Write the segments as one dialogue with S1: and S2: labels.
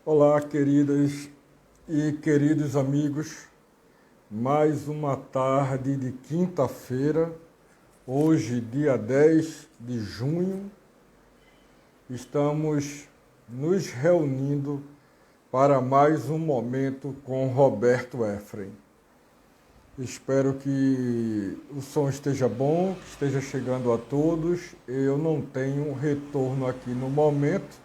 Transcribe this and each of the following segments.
S1: Olá, queridas e queridos amigos. Mais uma tarde de quinta-feira, hoje, dia 10 de junho, estamos nos reunindo para mais um momento com Roberto Efraim. Espero que o som esteja bom, que esteja chegando a todos. Eu não tenho retorno aqui no momento.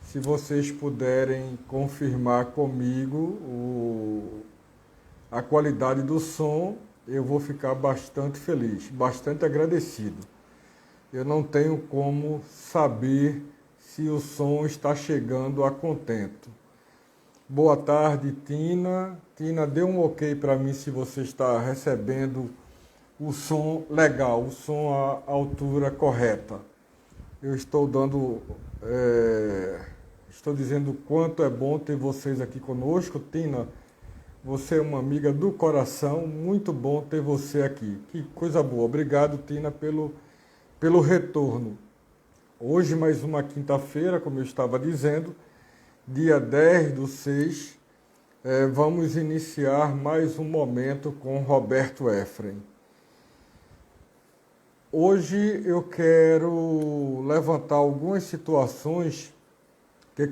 S1: Se vocês puderem confirmar comigo a qualidade do som, eu vou ficar bastante feliz, bastante agradecido. Eu não tenho como saber se o som está chegando a contento. Boa tarde, Tina. Tina, dê um ok para mim se você está recebendo o som legal, o som à altura correta. Eu estou estou dizendo o quanto é bom ter vocês aqui conosco. Tina, você é uma amiga do coração, muito bom ter você aqui. Que coisa boa. Obrigado, Tina, pelo retorno. Hoje, mais uma quinta-feira, como eu estava dizendo, dia 10/6, vamos iniciar mais um momento com Roberto Efraim. Hoje eu quero levantar algumas situações que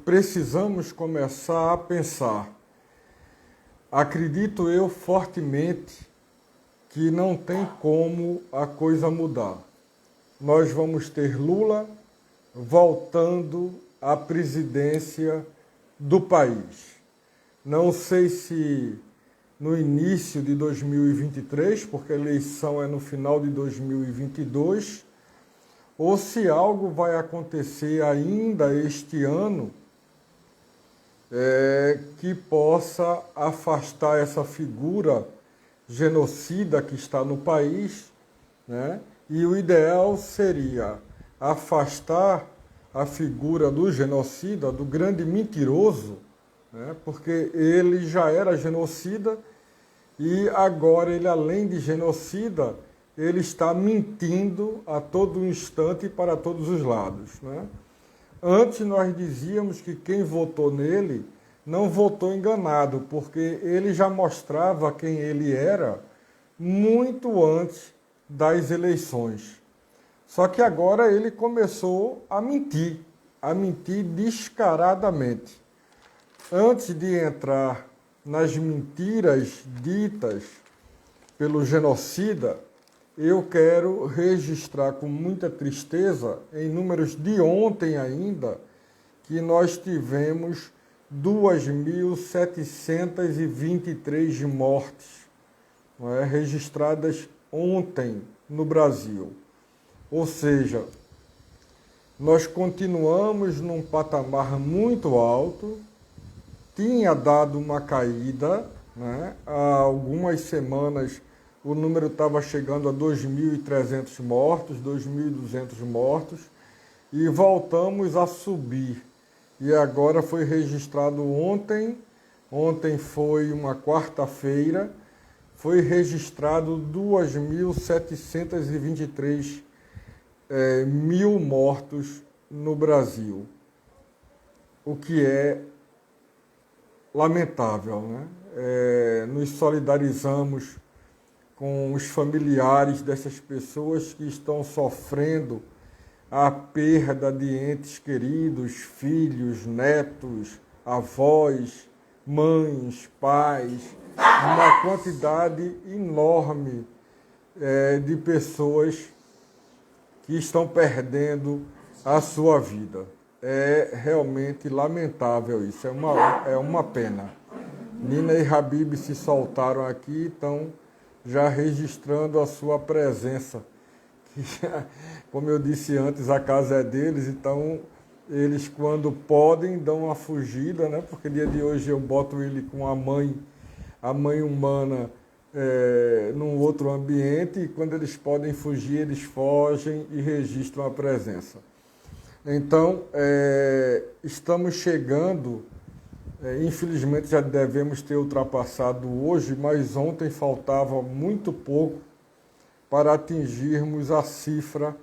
S1: precisamos começar a pensar. Acredito eu fortemente que não tem como a coisa mudar. Nós vamos ter Lula voltando à presidência do país. Não sei se no início de 2023, porque a eleição é no final de 2022, ou se algo vai acontecer ainda este ano que possa afastar essa figura genocida que está no país, né? E o ideal seria afastar a figura do genocida, do grande mentiroso, né? Porque ele já era genocida e agora ele, além de genocida, ele está mentindo a todo instante e para todos os lados, né? Antes nós dizíamos que quem votou nele não votou enganado, porque ele já mostrava quem ele era muito antes das eleições. Só que agora ele começou a mentir descaradamente. Antes de entrar nas mentiras ditas pelo genocida, eu quero registrar com muita tristeza, em números de ontem ainda, que nós tivemos 2.723 mortes, não é, registradas ontem no Brasil. Ou seja, nós continuamos num patamar muito alto, tinha dado uma caída, né? Há algumas semanas o número estava chegando a 2.300 mortos, 2.200 mortos, e voltamos a subir. E agora foi registrado ontem foi uma quarta-feira, foi registrado 2.723 mil mortos no Brasil, o que é lamentável, né? Nos solidarizamos com os familiares dessas pessoas que estão sofrendo a perda de entes queridos, filhos, netos, avós, mães, pais, uma quantidade enorme de pessoas que estão perdendo a sua vida. É realmente lamentável isso, é uma pena. Nina e Habib se soltaram aqui e estão já registrando a sua presença. Como eu disse antes, a casa é deles, então eles, quando podem, dão uma fugida, né? Porque dia de hoje eu boto ele com a mãe humana num outro ambiente, e quando eles podem fugir, eles fogem e registram a presença. Então, estamos chegando, infelizmente já devemos ter ultrapassado hoje, mas ontem faltava muito pouco para atingirmos a cifra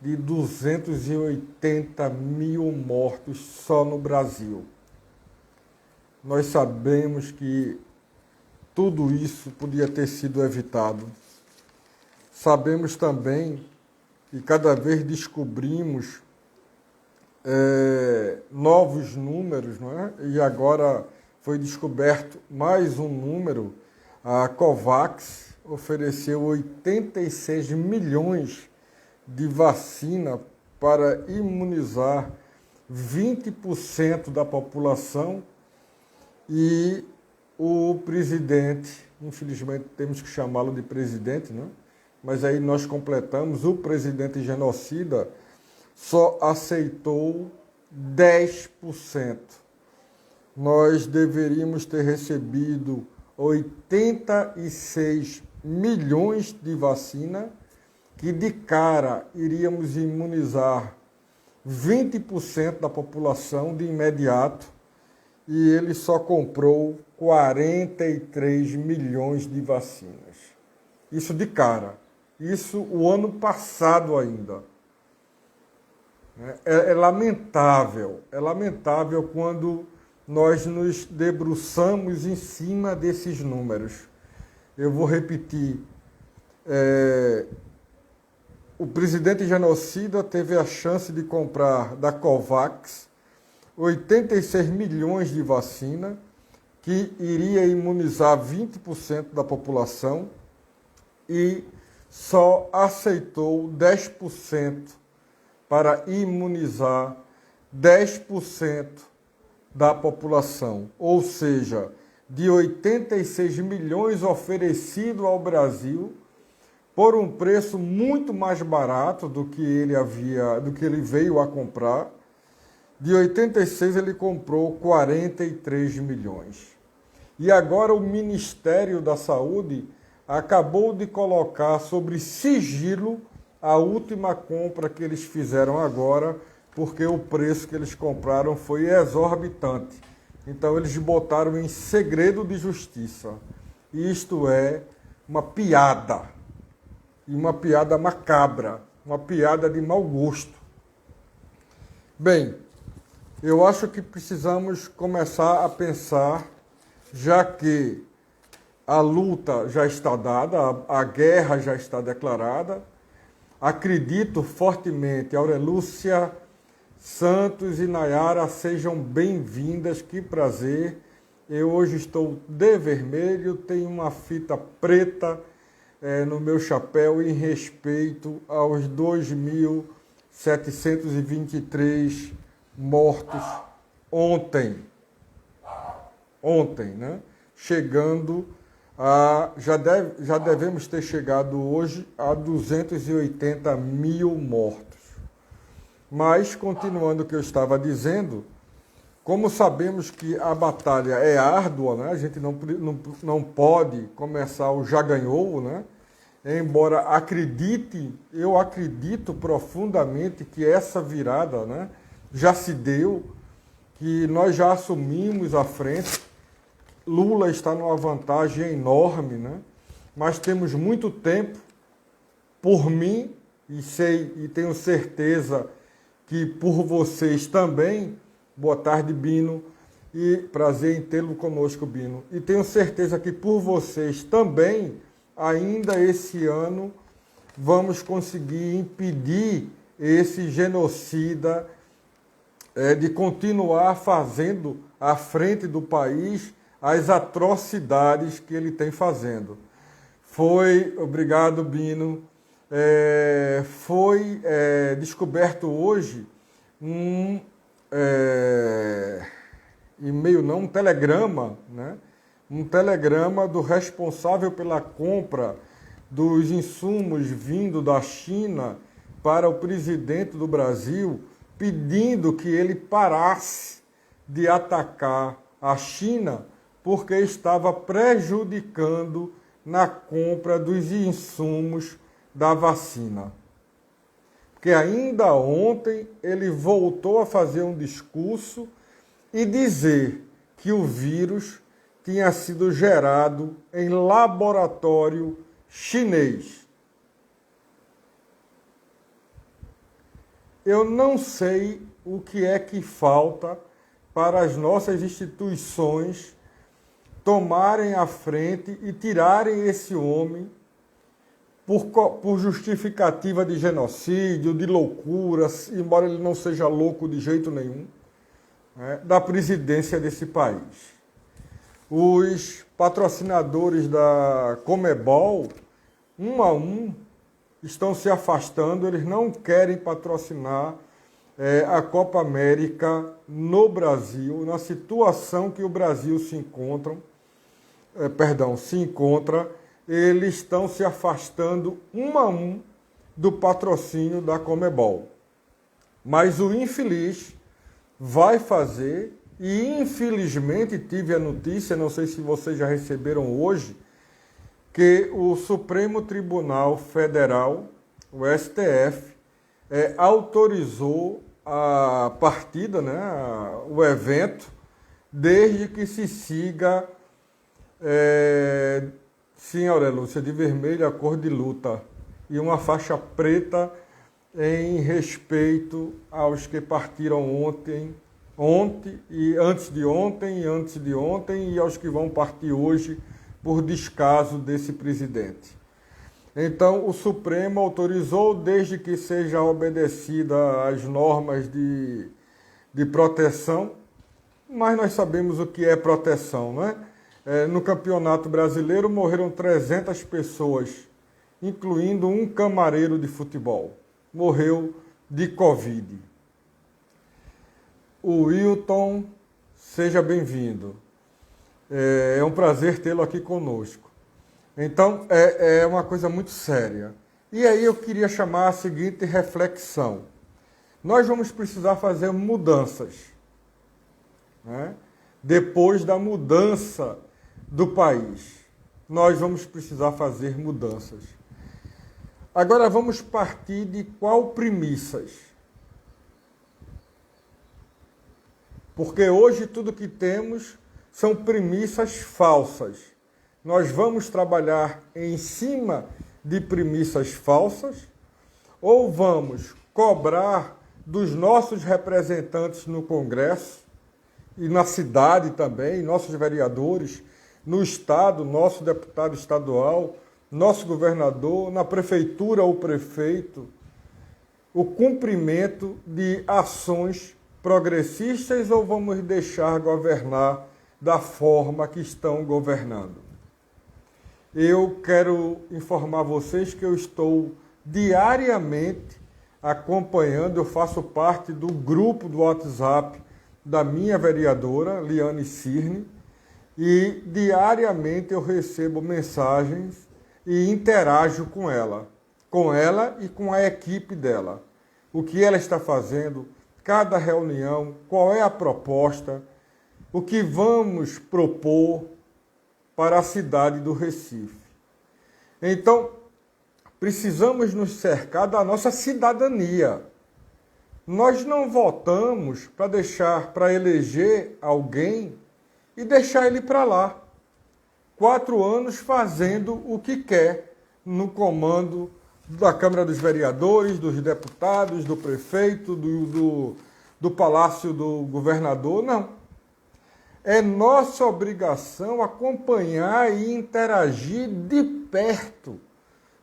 S1: de 280 mil mortos só no Brasil. Nós sabemos que tudo isso podia ter sido evitado. Sabemos também e cada vez descobrimos novos números, não é? E agora foi descoberto mais um número. A COVAX ofereceu 86 milhões de vacina para imunizar 20% da população, e o presidente, infelizmente temos que chamá-lo de presidente, né? Mas aí nós completamos, o presidente genocida só aceitou 10%. Nós deveríamos ter recebido 86 milhões de vacina, que de cara iríamos imunizar 20% da população de imediato, e ele só comprou 43 milhões de vacinas. Isso de cara. Isso o ano passado ainda. É lamentável quando nós nos debruçamos em cima desses números. Eu vou repetir. O presidente genocida teve a chance de comprar da COVAX 86 milhões de vacina, que iria imunizar 20% da população, e só aceitou 10% para imunizar 10% da população. Ou seja, de 86 milhões oferecido ao Brasil, por um preço muito mais barato do que ele veio a comprar, de 86 ele comprou 43 milhões. E agora o Ministério da Saúde acabou de colocar sobre sigilo a última compra que eles fizeram agora, porque o preço que eles compraram foi exorbitante. Então eles botaram em segredo de justiça. Isto é uma piada, e uma piada macabra, uma piada de mau gosto. Bem, eu acho que precisamos começar a pensar, já que a luta já está dada, a guerra já está declarada. Acredito fortemente, Aurelúcia Santos e Nayara, sejam bem-vindas, que prazer. Eu hoje estou de vermelho, tenho uma fita preta no meu chapéu em respeito aos 2.723 mortos ontem, né? Chegando já devemos ter chegado hoje a 280 mil mortos. Mas, continuando o que eu estava dizendo, como sabemos que a batalha é árdua, né? A gente não pode começar o já ganhou, né? Embora eu acredito profundamente que essa virada, né, já se deu, que nós já assumimos a frente. Lula está numa vantagem enorme, né? Mas temos muito tempo, por mim, e tenho certeza que por vocês também. Boa tarde, Bino, e prazer em tê-lo conosco, Bino. E tenho certeza que por vocês também, ainda esse ano, vamos conseguir impedir esse genocida de continuar fazendo à frente do país as atrocidades que ele tem fazendo. Obrigado, Bino, foi descoberto hoje um e-mail, não, um telegrama, né? Um telegrama do responsável pela compra dos insumos vindo da China para o presidente do Brasil, pedindo que ele parasse de atacar a China, porque estava prejudicando na compra dos insumos da vacina. Porque ainda ontem ele voltou a fazer um discurso e dizer que o vírus tinha sido gerado em laboratório chinês. eu não sei o que é que falta para as nossas instituições tomarem a frente e tirarem esse homem por justificativa de genocídio, de loucura, embora ele não seja louco de jeito nenhum, né, da presidência desse país. Os patrocinadores da Conmebol, um a um, estão se afastando, eles não querem patrocinar a Copa América no Brasil, na situação que o Brasil se encontra, eles estão se afastando um a um do patrocínio da Conmebol. Mas o infeliz vai fazer, e infelizmente tive a notícia, não sei se vocês já receberam hoje, que o Supremo Tribunal Federal, o STF, autorizou a partida, né, o evento, desde que se siga, sim, Aurélia Lúcia, de vermelho a cor de luta, e uma faixa preta em respeito aos que partiram ontem e antes de ontem, e aos que vão partir hoje por descaso desse presidente. Então, o Supremo autorizou, desde que seja obedecida às normas de proteção, mas nós sabemos o que é proteção, né? No Campeonato Brasileiro morreram 300 pessoas, incluindo um camareiro de futebol. Morreu de Covid. O Wilton, seja bem-vindo. É um prazer tê-lo aqui conosco. Então, é uma coisa muito séria. E aí eu queria chamar a seguinte reflexão. Nós vamos precisar fazer mudanças, né? Depois da mudança do país, nós vamos precisar fazer mudanças. Agora vamos partir de qual premissas? Porque hoje tudo que temos são premissas falsas. Nós vamos trabalhar em cima de premissas falsas ou vamos cobrar dos nossos representantes no Congresso e na cidade também, nossos vereadores, no Estado, nosso deputado estadual, nosso governador, na prefeitura ou prefeito, o cumprimento de ações progressistas ou vamos deixar governar da forma que estão governando? Eu quero informar vocês que eu estou diariamente acompanhando, eu faço parte do grupo do WhatsApp da minha vereadora, Liane Cirne, e diariamente eu recebo mensagens e interajo com ela e com a equipe dela. O que ela está fazendo, cada reunião, qual é a proposta, o que vamos propor para a cidade do Recife. Então, precisamos nos cercar da nossa cidadania. Nós não votamos para eleger alguém e deixar ele para lá. 4 anos fazendo o que quer no comando da Câmara dos Vereadores, dos deputados, do prefeito, do Palácio do Governador, não. É nossa obrigação acompanhar e interagir de perto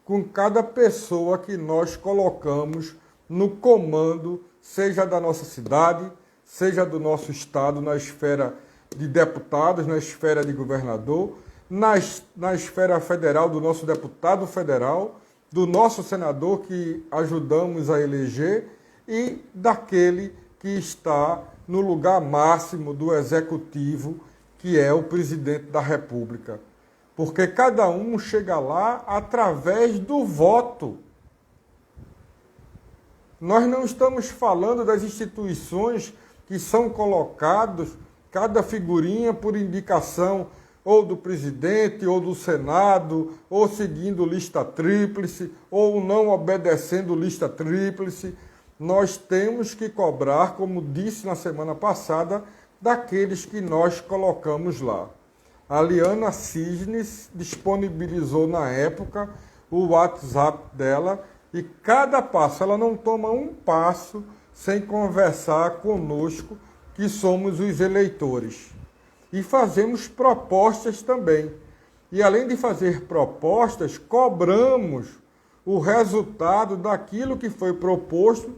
S1: com cada pessoa que nós colocamos no comando, seja da nossa cidade, seja do nosso estado, na esfera de deputados, na esfera de governador, na esfera federal, do nosso deputado federal, do nosso senador que ajudamos a eleger e daquele que está no lugar máximo do executivo, que é o presidente da República. Porque cada um chega lá através do voto. Nós não estamos falando das instituições que são colocadas, cada figurinha por indicação ou do presidente, ou do Senado, ou seguindo lista tríplice, ou não obedecendo lista tríplice. Nós temos que cobrar, como disse na semana passada, daqueles que nós colocamos lá. A Liana Cisnes disponibilizou na época o WhatsApp dela E cada passo, ela não toma um passo sem conversar conosco, que somos os eleitores. E fazemos propostas também. E além de fazer propostas, cobramos o resultado daquilo que foi proposto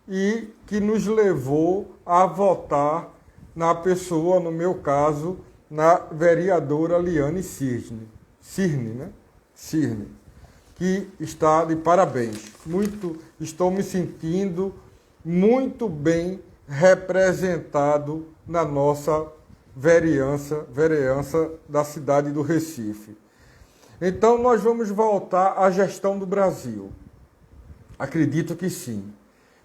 S1: e que nos levou a votar na pessoa, no meu caso, na vereadora Liane Cirne, né? Cirne, que está de parabéns. Estou me sentindo muito bem representado na nossa vereança da cidade do Recife. Então, nós vamos voltar à gestão do Brasil. Acredito que sim.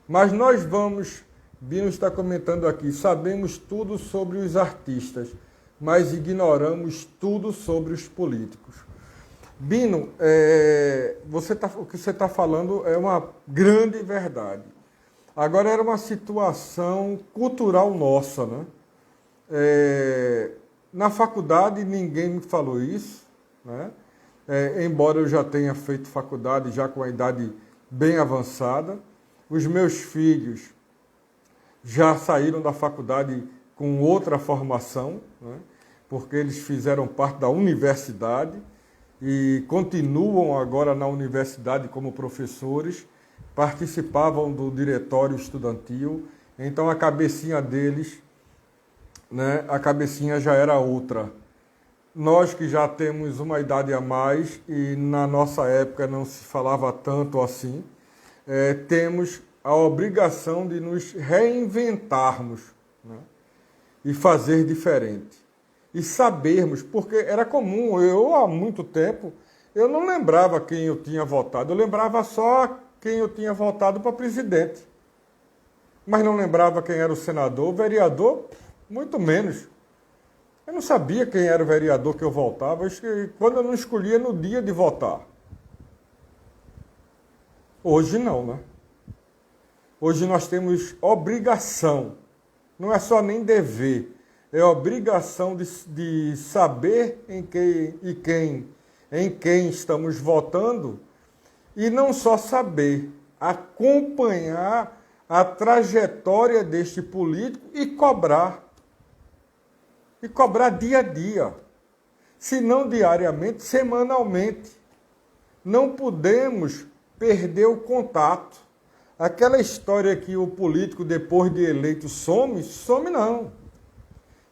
S1: Mas nós vamos, Bino está comentando aqui, sabemos tudo sobre os artistas, mas ignoramos tudo sobre os políticos. Bino, o que você está falando é uma grande verdade. Agora, era uma situação cultural nossa, né? Na faculdade, ninguém me falou isso, né? Embora eu já tenha feito faculdade, já com a idade bem avançada. Os meus filhos já saíram da faculdade com outra formação, né? Porque eles fizeram parte da universidade e continuam agora na universidade como professores, participavam do diretório estudantil, então a cabecinha deles, né, a cabecinha já era outra. Nós que já temos uma idade a mais, e na nossa época não se falava tanto assim, temos a obrigação de nos reinventarmos, né, e fazer diferente. E sabermos, porque era comum, eu há muito tempo, eu não lembrava quem eu tinha votado, eu lembrava só quem eu tinha votado para presidente. Mas não lembrava quem era o senador, o vereador, muito menos. Eu não sabia quem era o vereador que eu votava, quando eu não escolhia no dia de votar. Hoje não, né? Hoje nós temos obrigação, não é só nem dever, é obrigação de saber em quem estamos votando, e não só saber, acompanhar a trajetória deste político e cobrar. E cobrar dia a dia, se não diariamente, semanalmente. Não podemos perder o contato. Aquela história que o político, depois de eleito, some não.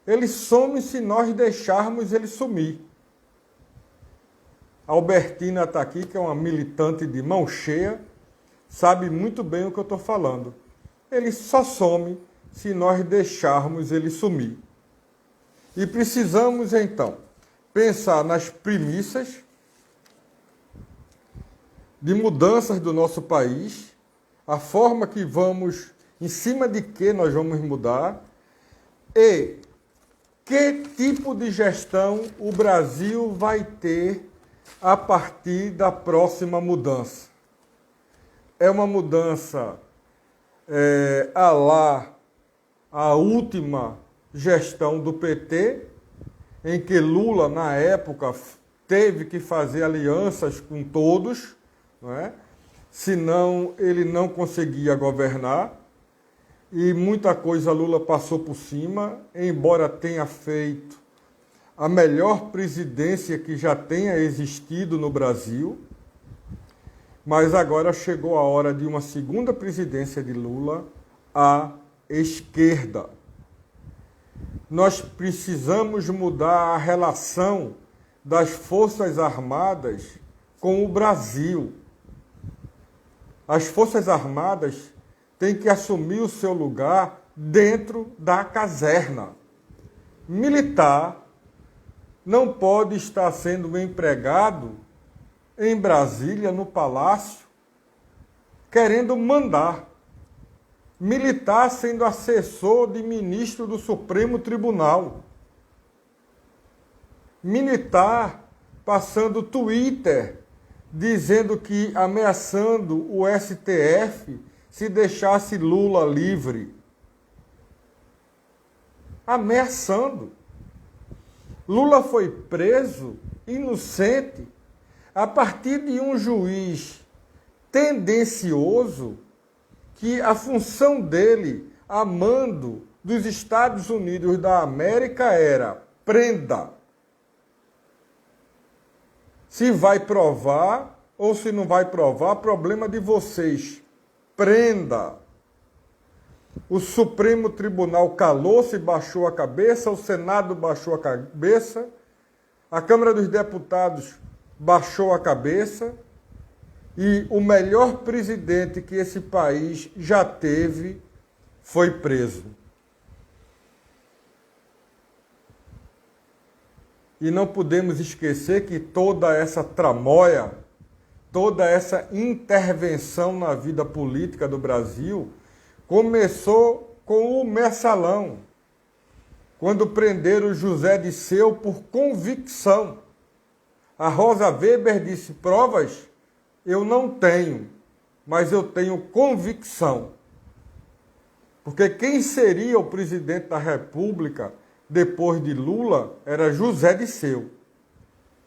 S1: Ele some se nós deixarmos ele sumir. A Albertina está aqui, que é uma militante de mão cheia, sabe muito bem o que eu estou falando. Ele só some se nós deixarmos ele sumir. E precisamos, então, pensar nas premissas de mudanças do nosso país, a forma que vamos, em cima de que nós vamos mudar, e que tipo de gestão o Brasil vai ter a partir da próxima mudança. É uma mudança a última gestão do PT, em que Lula, na época, teve que fazer alianças com todos, não é? Senão ele não conseguia governar, e muita coisa Lula passou por cima, embora tenha feito a melhor presidência que já tenha existido no Brasil, mas agora chegou a hora de uma segunda presidência de Lula à esquerda. Nós precisamos mudar a relação das Forças Armadas com o Brasil. As Forças Armadas têm que assumir o seu lugar dentro da caserna. Militar não pode estar sendo empregado em Brasília, no Palácio, querendo mandar. Militar sendo assessor de ministro do Supremo Tribunal. Militar passando Twitter dizendo que, ameaçando o STF se deixasse Lula livre. Ameaçando. Lula foi preso, inocente, a partir de um juiz tendencioso que a função dele, a mando dos Estados Unidos da América, era prenda. Se vai provar ou se não vai provar, problema de vocês. Prenda. O Supremo Tribunal calou-se, baixou a cabeça, o Senado baixou a cabeça, a Câmara dos Deputados baixou a cabeça e o melhor presidente que esse país já teve foi preso. E não podemos esquecer que toda essa tramóia, toda essa intervenção na vida política do Brasil começou com o Mensalão, quando prenderam José Disseu por convicção. A Rosa Weber disse: provas eu não tenho, mas eu tenho convicção. Porque quem seria o presidente da República depois de Lula era José Disseu.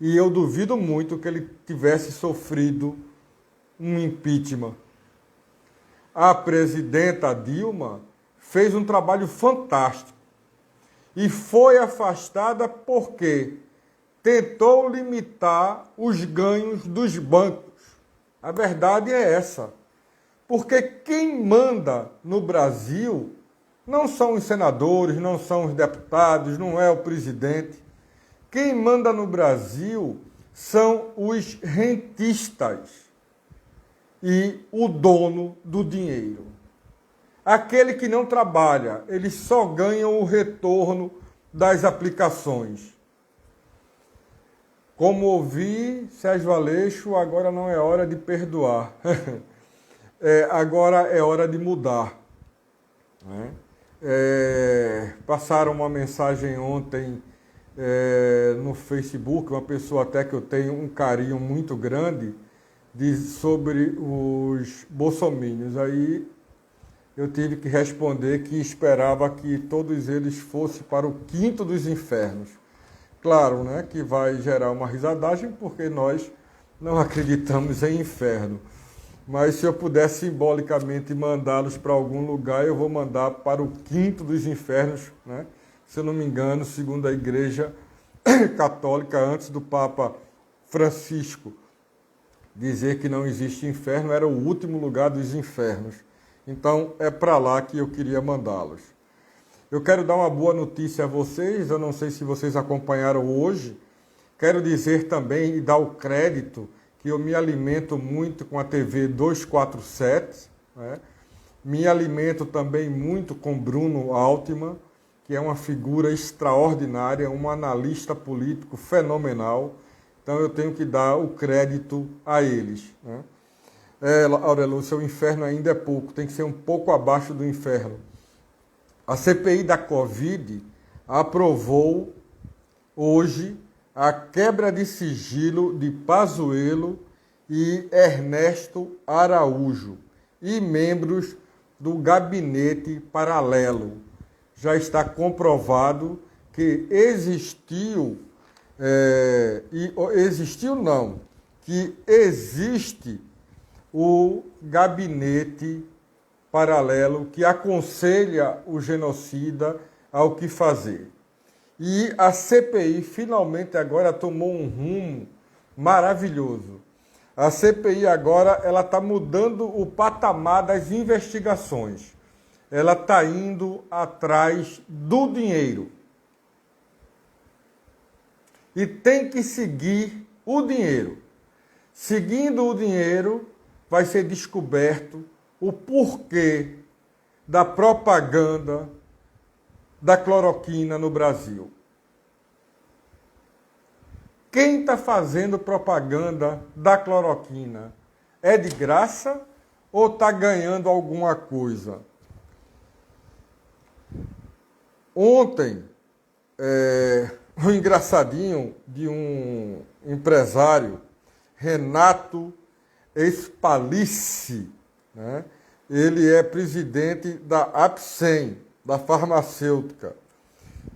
S1: E eu duvido muito que ele tivesse sofrido um impeachment. A presidenta Dilma fez um trabalho fantástico e foi afastada porque tentou limitar os ganhos dos bancos. A verdade é essa. Porque quem manda no Brasil não são os senadores, não são os deputados, não é o presidente. Quem manda no Brasil são os rentistas e o dono do dinheiro. Aquele que não trabalha, eles só ganham o retorno das aplicações. Como ouvi Sérgio Aleixo, agora não é hora de perdoar. Agora é hora de mudar. Passaram uma mensagem ontem no Facebook, uma pessoa até que eu tenho um carinho muito grande, sobre os bolsominions. Aí eu tive que responder que esperava que todos eles fossem para o quinto dos infernos. Claro, né, que vai gerar uma risadagem, porque nós não acreditamos em inferno. Mas se eu puder simbolicamente mandá-los para algum lugar, eu vou mandar para o quinto dos infernos, né? Se eu não me engano, segundo a Igreja Católica, antes do Papa Francisco dizer que não existe inferno, era o último lugar dos infernos. Então, é para lá que eu queria mandá-los. Eu quero dar uma boa notícia a vocês, eu não sei se vocês acompanharam hoje. Quero dizer também e dar o crédito que eu me alimento muito com a TV 247, né? Me alimento também muito com Bruno Altman, que é uma figura extraordinária, um analista político fenomenal. Então eu tenho que dar o crédito a eles, né? Aurelúcia, o inferno ainda é pouco, tem que ser um pouco abaixo do inferno. A CPI da Covid aprovou hoje a quebra de sigilo de Pazuello e Ernesto Araújo e membros do gabinete paralelo. Já está comprovado que que existe o gabinete paralelo que aconselha o genocida ao que fazer. E a CPI finalmente agora tomou um rumo maravilhoso. A CPI agora ela está mudando o patamar das investigações. Ela está indo atrás do dinheiro. E tem que seguir o dinheiro. Seguindo o dinheiro, vai ser descoberto o porquê da propaganda da cloroquina no Brasil. Quem está fazendo propaganda da cloroquina é de graça ou está ganhando alguma coisa? Ontem, um engraçadinho de um empresário, Renato Spalice, né? Ele é presidente da Apsen, da farmacêutica.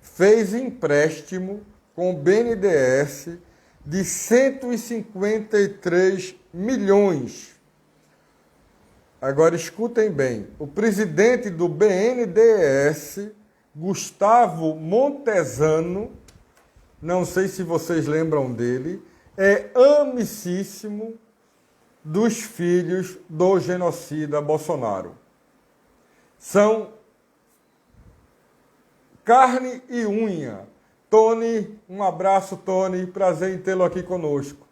S1: Fez empréstimo com o BNDES de 153 milhões Agora escutem bem, o presidente do BNDES, Gustavo Montesano, não sei se vocês lembram dele, é amicíssimo dos filhos do genocida Bolsonaro. São carne e unha. Tony, um abraço, Tony, prazer em tê-lo aqui conosco.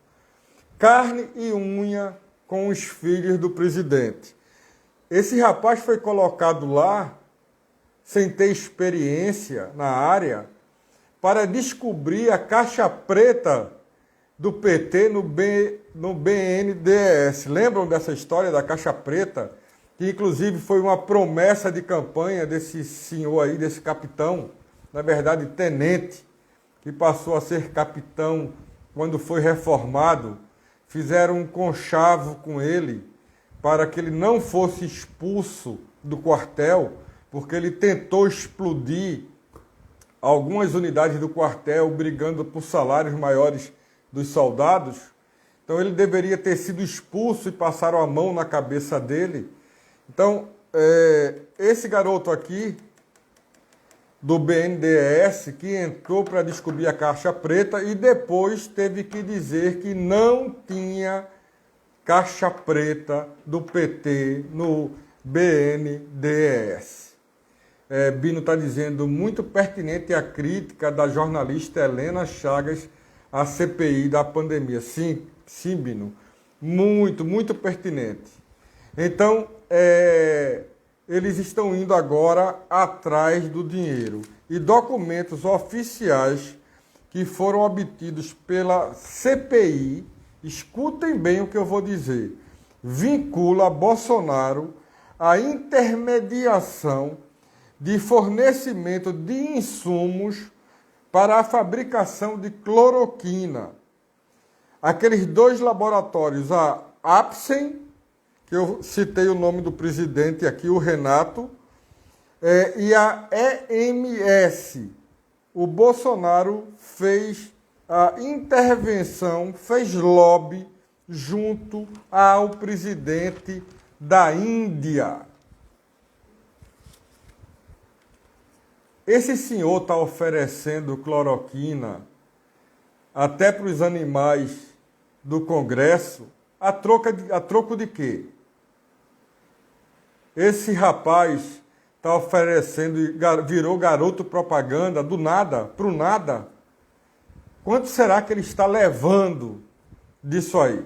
S1: Carne e unha com os filhos do presidente. Esse rapaz foi colocado lá, sem ter experiência na área, para descobrir a caixa preta do PT no BNDES. Lembram dessa história da caixa preta? Que inclusive foi uma promessa de campanha desse senhor aí, desse capitão, na verdade tenente, que passou a ser capitão quando foi reformado. Fizeram um conchavo com ele para que ele não fosse expulso do quartel, porque ele tentou explodir algumas unidades do quartel, brigando por salários maiores dos soldados. Então ele deveria ter sido expulso e passaram a mão na cabeça dele. Então, esse garoto aqui, do BNDES, que entrou para descobrir a caixa preta e depois teve que dizer que não tinha caixa preta do PT no BNDES. Bino está dizendo, muito pertinente a crítica da jornalista Helena Chagas à CPI da pandemia. Sim, Bino, muito pertinente. Então, eles estão indo agora atrás do dinheiro. E documentos oficiais que foram obtidos pela CPI, escutem bem o que eu vou dizer, vincula Bolsonaro à intermediação de fornecimento de insumos para a fabricação de cloroquina. Aqueles dois laboratórios, a Apsen, que eu citei o nome do presidente aqui, o Renato, e a EMS. O Bolsonaro fez a intervenção, fez lobby junto ao presidente da Índia. Esse senhor está oferecendo cloroquina até para os animais do Congresso, a troco de quê? Esse rapaz está oferecendo, virou garoto propaganda do nada, para o nada. Quanto será que ele está levando disso aí?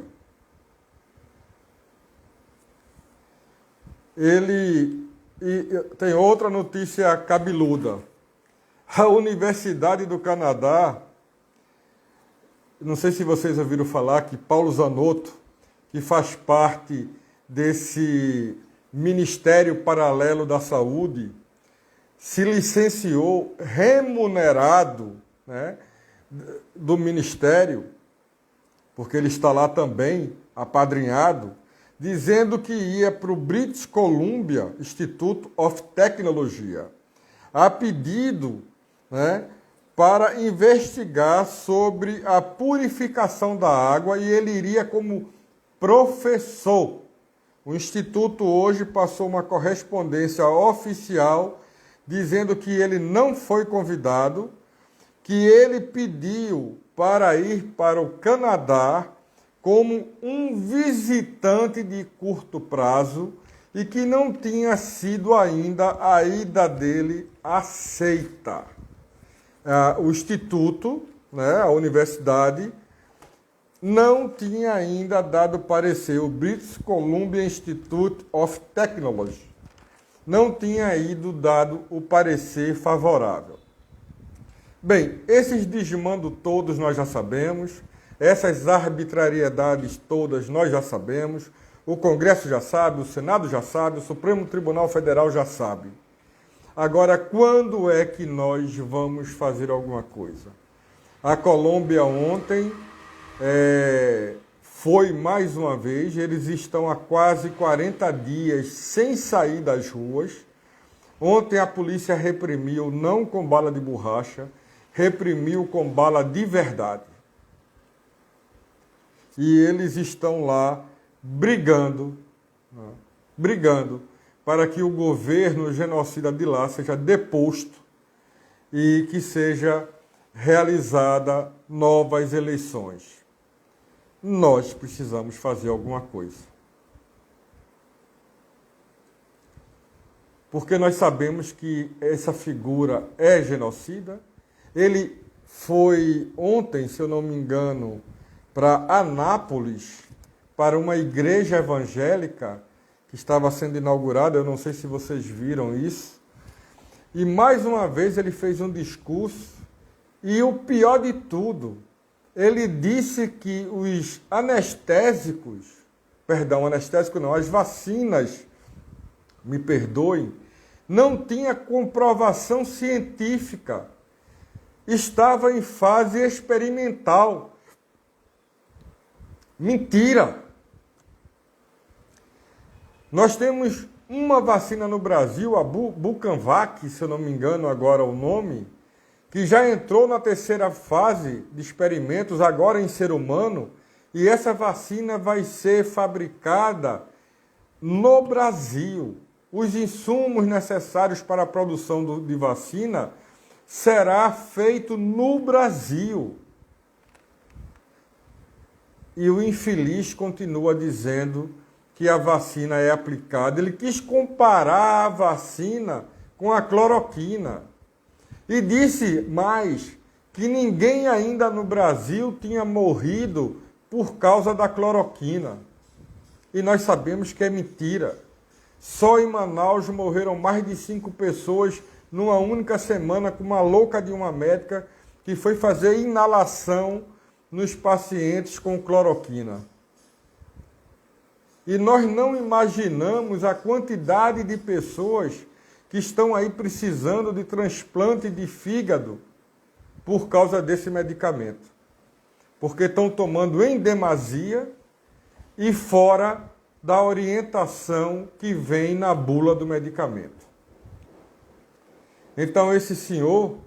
S1: E tem outra notícia cabeluda. A Universidade do Canadá, não sei se vocês ouviram falar que Paulo Zanotto, que faz parte desse Ministério Paralelo da Saúde, se licenciou remunerado, né, do Ministério, porque ele está lá também, apadrinhado, dizendo que ia para o British Columbia Institute of Technology, a pedido, né, para investigar sobre a purificação da água, e ele iria como professor. O Instituto hoje passou uma correspondência oficial dizendo que ele não foi convidado, que ele pediu para ir para o Canadá como um visitante de curto prazo e que não tinha sido ainda a ida dele aceita. O Instituto, né, a universidade, não tinha ainda dado parecer, o British Columbia Institute of Technology não tinha ido dado o parecer favorável. Bem, esses desmandos todos nós já sabemos, essas arbitrariedades todas nós já sabemos, o Congresso já sabe, o Senado já sabe, o Supremo Tribunal Federal já sabe. Agora, quando é que nós vamos fazer alguma coisa? A Colômbia ontem foi mais uma vez, eles estão há quase 40 dias sem sair das ruas. Ontem a polícia reprimiu, não com bala de borracha, reprimiu com bala de verdade. E eles estão lá brigando, né, brigando para que o governo genocida de lá seja deposto e que seja realizada novas eleições. Nós precisamos fazer alguma coisa. Porque nós sabemos que essa figura é genocida. Ele foi ontem, se eu não me engano, para Anápolis, para uma igreja evangélica que estava sendo inaugurada, eu não sei se vocês viram isso, e mais uma vez ele fez um discurso, e o pior de tudo, ele disse que os as vacinas, me perdoem, não tinha comprovação científica, estava em fase experimental. Mentira! Nós temos uma vacina no Brasil, a Bucanvac, se eu não me engano agora o nome, que já entrou na terceira fase de experimentos, agora em ser humano, e essa vacina vai ser fabricada no Brasil. Os insumos necessários para a produção de vacina será feito no Brasil. E o infeliz continua dizendo que a vacina é aplicada. Ele quis comparar a vacina com a cloroquina. E disse mais que ninguém ainda no Brasil tinha morrido por causa da cloroquina. E nós sabemos que é mentira. Só em Manaus morreram mais de 5 pessoas numa única semana com uma louca de uma médica que foi fazer inalação nos pacientes com cloroquina. E nós não imaginamos a quantidade de pessoas que estão aí precisando de transplante de fígado por causa desse medicamento. Porque estão tomando em demasia e fora da orientação que vem na bula do medicamento. Então esse senhor,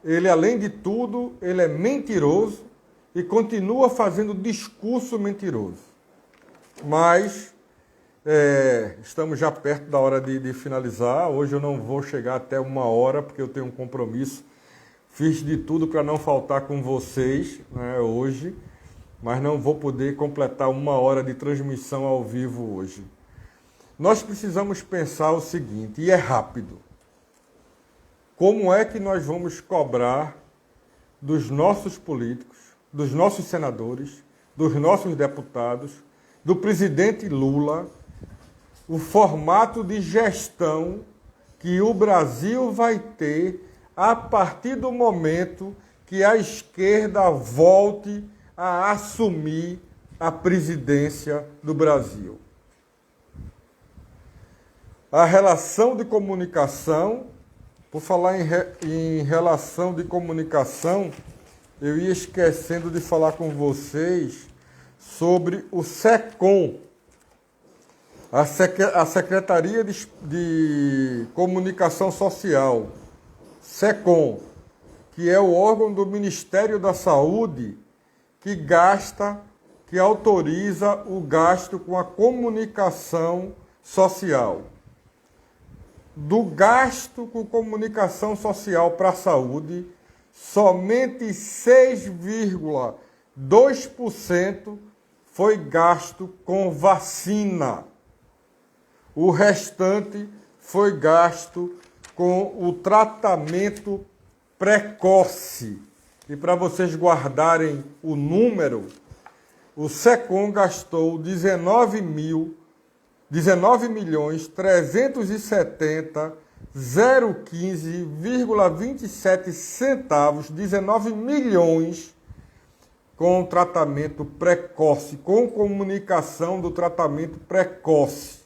S1: ele além de tudo, ele é mentiroso e continua fazendo discurso mentiroso. Mas estamos já perto da hora de finalizar. Hoje eu não vou chegar até 1 hora, porque eu tenho um compromisso. Fiz de tudo para não faltar com vocês, né, hoje, mas não vou poder completar 1 hora de transmissão ao vivo hoje. Nós precisamos pensar o seguinte, e é rápido. Como é que nós vamos cobrar dos nossos políticos, dos nossos senadores, dos nossos deputados, do presidente Lula, o formato de gestão que o Brasil vai ter a partir do momento que a esquerda volte a assumir a presidência do Brasil? A relação de comunicação, por falar em relação de comunicação, eu ia esquecendo de falar com vocês sobre o SECOM, a Secretaria de Comunicação Social, SECOM, que é o órgão do Ministério da Saúde que autoriza o gasto com a comunicação social. Do gasto com comunicação social para a saúde, somente 6,2% foi gasto com vacina. O restante foi gasto com o tratamento precoce. E para vocês guardarem o número, o SECOM gastou 19.370.015,27 centavos, 19 milhões com tratamento precoce, com comunicação do tratamento precoce.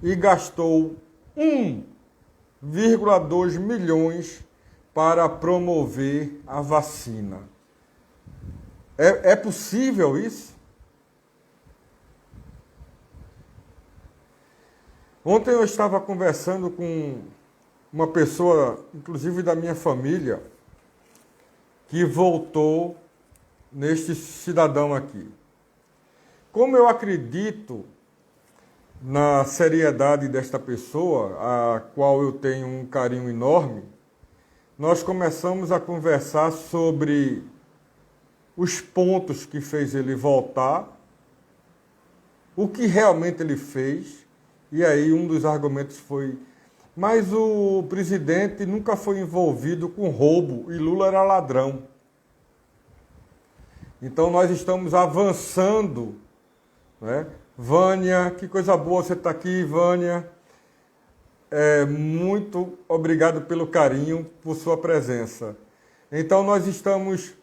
S1: E gastou 1,2 milhões para promover a vacina. É possível isso? Ontem eu estava conversando com uma pessoa, inclusive da minha família, que voltou neste cidadão aqui. Como eu acredito na seriedade desta pessoa, a qual eu tenho um carinho enorme, nós começamos a conversar sobre os pontos que fez ele voltar, o que realmente ele fez, e aí um dos argumentos foi: mas o presidente nunca foi envolvido com roubo e Lula era ladrão. Então nós estamos avançando, né? Vânia, que coisa boa você está aqui, Vânia. Muito obrigado pelo carinho, por sua presença. Então nós estamos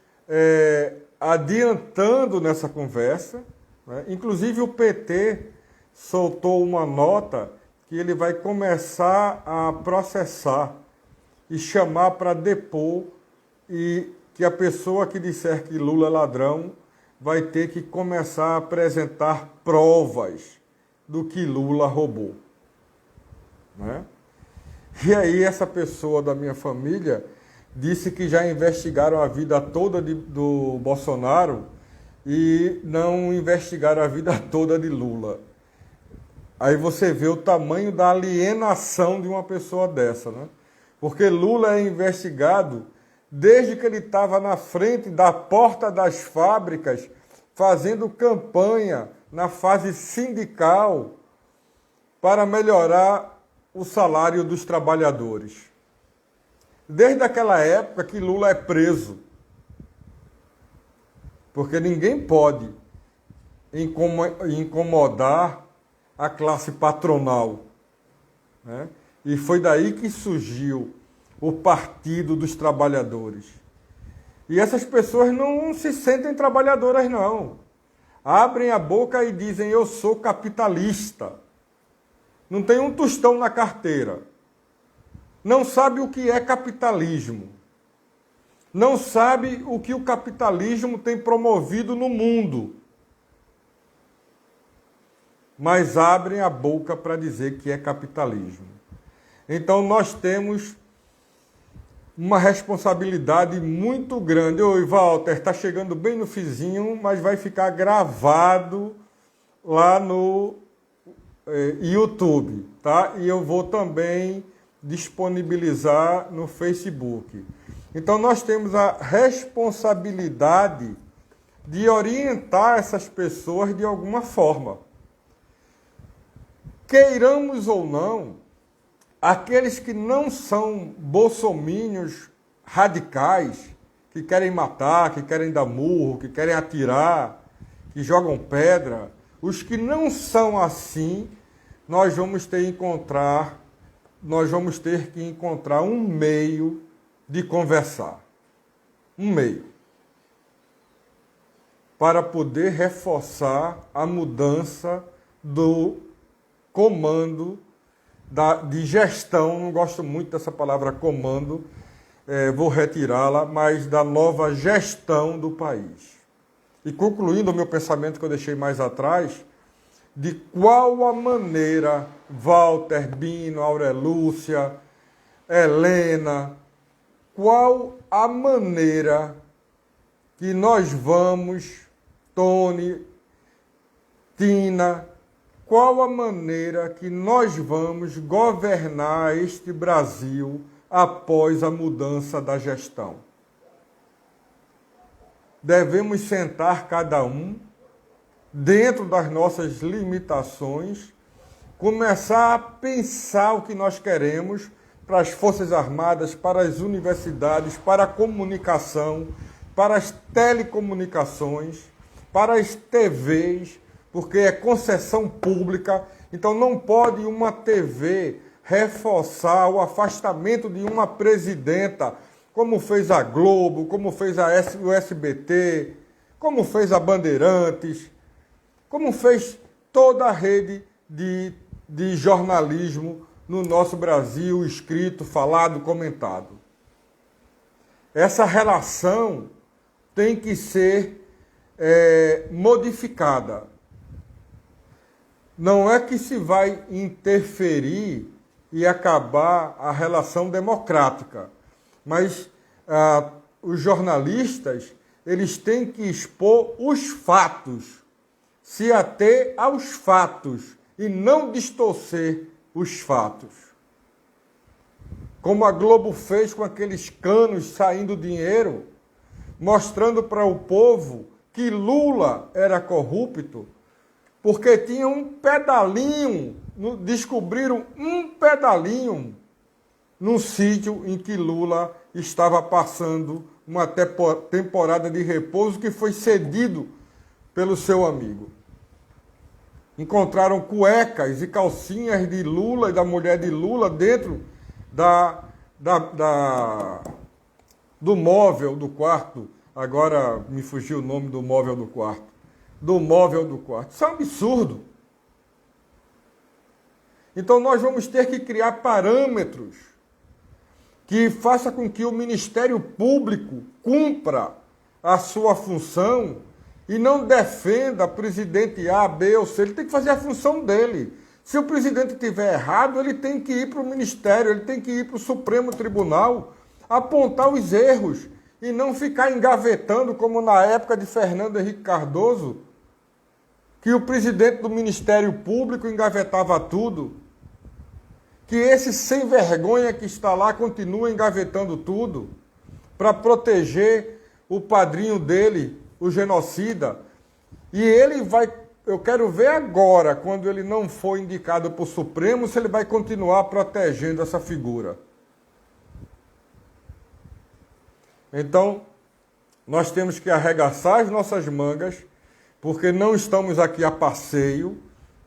S1: adiantando nessa conversa, né? Inclusive o PT soltou uma nota que ele vai começar a processar e chamar para depor, e que a pessoa que disser que Lula é ladrão vai ter que começar a apresentar provas do que Lula roubou, né? E aí essa pessoa da minha família disse que já investigaram a vida toda do Bolsonaro e não investigaram a vida toda de Lula. Aí você vê o tamanho da alienação de uma pessoa dessa, né? Porque Lula é investigado desde que ele estava na frente da porta das fábricas, fazendo campanha na fase sindical para melhorar o salário dos trabalhadores. Desde aquela época que Lula é preso. Porque ninguém pode incomodar a classe patronal, né? E foi daí que surgiu o Partido dos Trabalhadores. E essas pessoas não se sentem trabalhadoras, não. Abrem a boca e dizem: eu sou capitalista. Não tem um tostão na carteira. Não sabe o que é capitalismo. Não sabe o que o capitalismo tem promovido no mundo. Mas abrem a boca para dizer que é capitalismo. Então nós temos uma responsabilidade muito grande. Oi, Walter, está chegando bem no fizinho, mas vai ficar gravado lá no YouTube, tá? E eu vou também disponibilizar no Facebook. Então nós temos a responsabilidade de orientar essas pessoas de alguma forma. Queiramos ou não, aqueles que não são bolsomínios radicais, que querem matar, que querem dar murro, que querem atirar, que jogam pedra, os que não são assim, nós vamos ter que encontrar um meio de conversar. Um meio. Para poder reforçar a mudança do comando de gestão, não gosto muito dessa palavra comando, vou retirá-la, mas da nova gestão do país. E concluindo o meu pensamento que eu deixei mais atrás, de qual a maneira, Walter, Bino, Aurelúcia, Helena, qual a maneira que nós vamos, Tony, Tina, qual a maneira que nós vamos governar este Brasil após a mudança da gestão? Devemos sentar cada um, dentro das nossas limitações, começar a pensar o que nós queremos para as Forças Armadas, para as universidades, para a comunicação, para as telecomunicações, para as TVs, porque é concessão pública, então não pode uma TV reforçar o afastamento de uma presidenta, como fez a Globo, como fez o SBT, como fez a Bandeirantes, como fez toda a rede de jornalismo no nosso Brasil, escrito, falado, comentado. Essa relação tem que ser modificada. Não é que se vai interferir e acabar a relação democrática, mas os jornalistas, eles têm que expor os fatos, se ater aos fatos e não distorcer os fatos. Como a Globo fez com aqueles canos saindo dinheiro, mostrando para o povo que Lula era corrupto, porque tinha um pedalinho, descobriram um pedalinho num sítio em que Lula estava passando uma temporada de repouso que foi cedido pelo seu amigo. Encontraram cuecas e calcinhas de Lula e da mulher de Lula dentro do móvel do quarto. Agora me fugiu o nome do móvel do quarto. Do móvel do quarto. Isso é um absurdo. Então nós vamos ter que criar parâmetros que faça com que o Ministério Público cumpra a sua função e não defenda presidente A, B ou C. Ele tem que fazer a função dele. Se o presidente estiver errado, ele tem que ir para o Ministério, ele tem que ir para o Supremo Tribunal, apontar os erros e não ficar engavetando, como na época de Fernando Henrique Cardoso, que o presidente do Ministério Público engavetava tudo, que esse sem vergonha que está lá continua engavetando tudo para proteger o padrinho dele, o genocida. E ele vai, eu quero ver agora, quando ele não for indicado para o Supremo, se ele vai continuar protegendo essa figura. Então, nós temos que arregaçar as nossas mangas, porque não estamos aqui a passeio.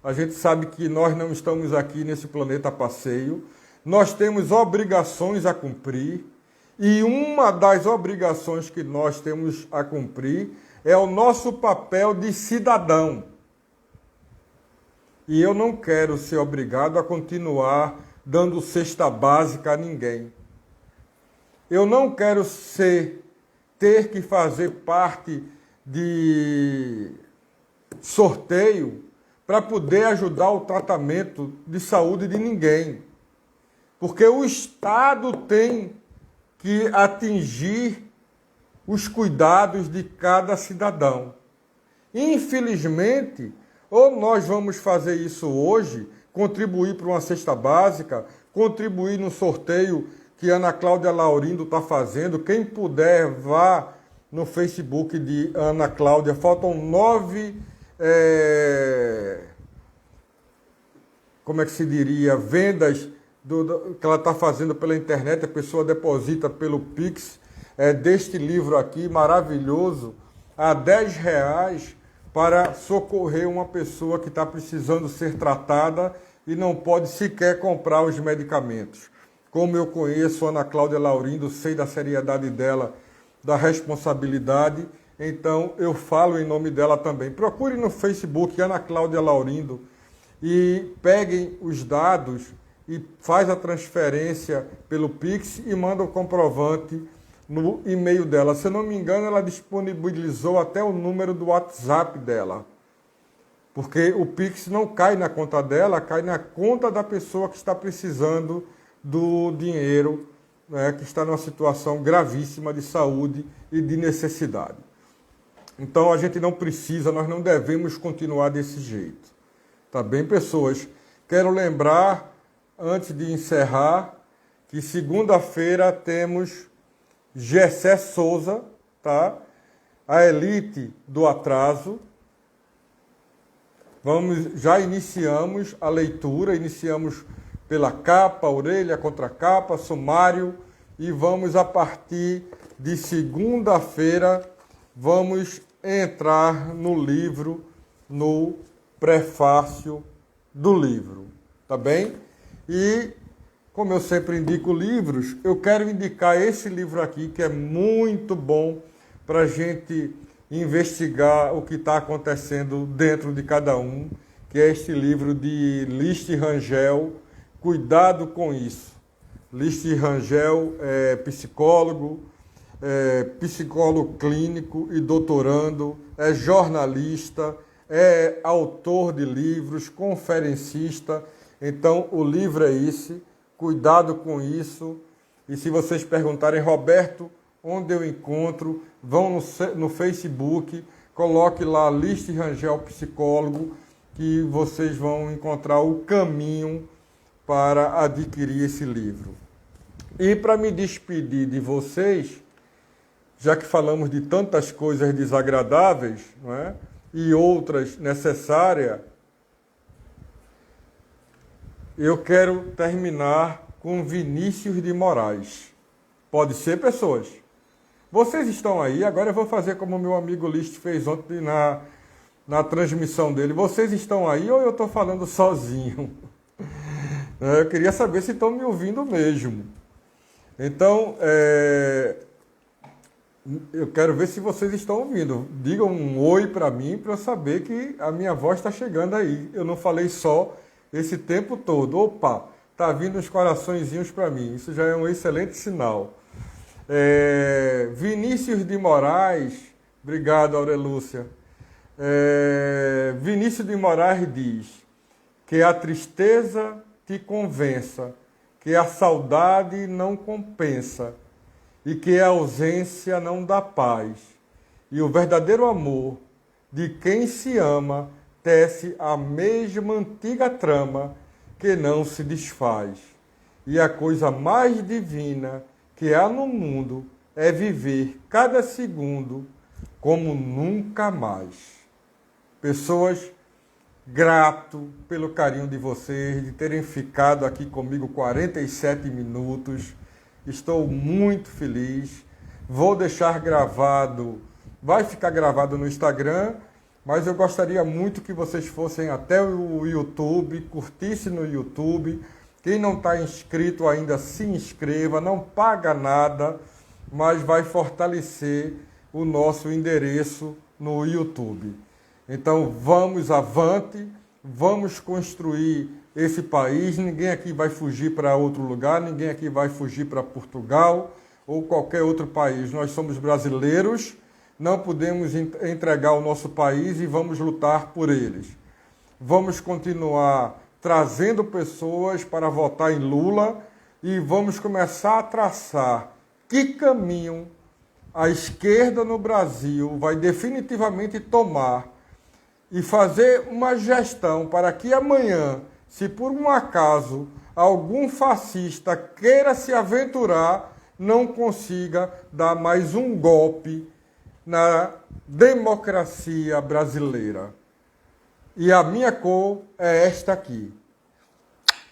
S1: A gente sabe que nós não estamos aqui nesse planeta a passeio. Nós temos obrigações a cumprir. E uma das obrigações que nós temos a cumprir é o nosso papel de cidadão. E eu não quero ser obrigado a continuar dando cesta básica a ninguém. Eu não quero ter que fazer parte de sorteio para poder ajudar o tratamento de saúde de ninguém. Porque o Estado tem que atingir os cuidados de cada cidadão. Infelizmente, ou nós vamos fazer isso hoje, contribuir para uma cesta básica, contribuir no sorteio que Ana Cláudia Laurindo está fazendo. Quem puder, vá no Facebook de Ana Cláudia. Faltam 9... como é que se diria, vendas que ela está fazendo pela internet, a pessoa deposita pelo Pix, deste livro aqui, maravilhoso, a R$10 para socorrer uma pessoa que está precisando ser tratada e não pode sequer comprar os medicamentos. Como eu conheço a Ana Cláudia Laurindo, sei da seriedade dela, da responsabilidade, então eu falo em nome dela também. Procure no Facebook Ana Cláudia Laurindo e peguem os dados e faz a transferência pelo Pix e manda o comprovante no e-mail dela. Se eu não me engano, ela disponibilizou até o número do WhatsApp dela. Porque o Pix não cai na conta dela, cai na conta da pessoa que está precisando do dinheiro, né, que está numa situação gravíssima de saúde e de necessidade. Então a gente não precisa, nós não devemos continuar desse jeito. Tá bem, pessoas? Quero lembrar, antes de encerrar, que segunda-feira temos Gessé Souza, tá? A elite do atraso. Já iniciamos a leitura, iniciamos pela capa, orelha, contracapa, sumário, e vamos, a partir de segunda-feira, vamos entrar no livro, no prefácio do livro, tá bem? E, como eu sempre indico livros, eu quero indicar esse livro aqui, que é muito bom para a gente investigar o que está acontecendo dentro de cada um, que é este livro de Listi Rangel, Cuidado com Isso. Listi Rangel é psicólogo, psicólogo clínico e doutorando, é jornalista, é autor de livros, conferencista. Então, o livro é esse, Cuidado com Isso. E se vocês perguntarem, Roberto, onde eu encontro, vão no Facebook, coloque lá Listi Rangel Psicólogo, que vocês vão encontrar o caminho para adquirir esse livro. E para me despedir de vocês, já que falamos de tantas coisas desagradáveis, não é? E outras necessárias, eu quero terminar com Vinícius de Moraes. Pode ser, pessoas? Vocês estão aí, agora eu vou fazer como meu amigo List fez ontem na transmissão dele. Vocês estão aí ou eu estou falando sozinho? Eu queria saber se estão me ouvindo mesmo. Então, eu quero ver se vocês estão ouvindo. Digam um oi para mim, para eu saber que a minha voz está chegando aí. Eu não falei só esse tempo todo. Opa, tá vindo uns coraçõezinhos para mim. Isso já é um excelente sinal. Vinícius de Moraes, obrigado, Aurelúcia. Vinícius de Moraes diz que a tristeza te convença, que a saudade não compensa e que a ausência não dá paz. E o verdadeiro amor de quem se ama tece a mesma antiga trama que não se desfaz. E a coisa mais divina que há no mundo é viver cada segundo como nunca mais. Pessoas, grato pelo carinho de vocês, de terem ficado aqui comigo 47 minutos. Estou muito feliz. Vou deixar gravado, vai ficar gravado no Instagram, mas eu gostaria muito que vocês fossem até o YouTube, curtissem no YouTube. Quem não está inscrito ainda, se inscreva, não paga nada, mas vai fortalecer o nosso endereço no YouTube. Então vamos avante, vamos construir esse país. Ninguém aqui vai fugir para outro lugar, ninguém aqui vai fugir para Portugal ou qualquer outro país. Nós somos brasileiros, não podemos entregar o nosso país e vamos lutar por eles. Vamos continuar trazendo pessoas para votar em Lula e vamos começar a traçar que caminho a esquerda no Brasil vai definitivamente tomar e fazer uma gestão para que amanhã, se por um acaso algum fascista queira se aventurar, não consiga dar mais um golpe na democracia brasileira. E a minha cor é esta aqui.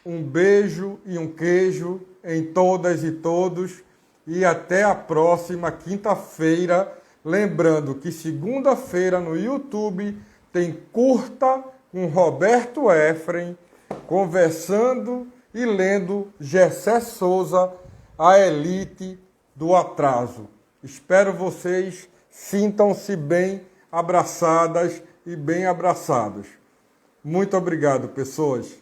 S1: Um beijo e um queijo em todas e todos. E até a próxima quinta-feira. Lembrando que segunda-feira no YouTube tem curta com Roberto Efrem, conversando e lendo Gessé Souza, a elite do atraso. Espero vocês sintam-se bem abraçadas e bem abraçados. Muito obrigado, pessoas.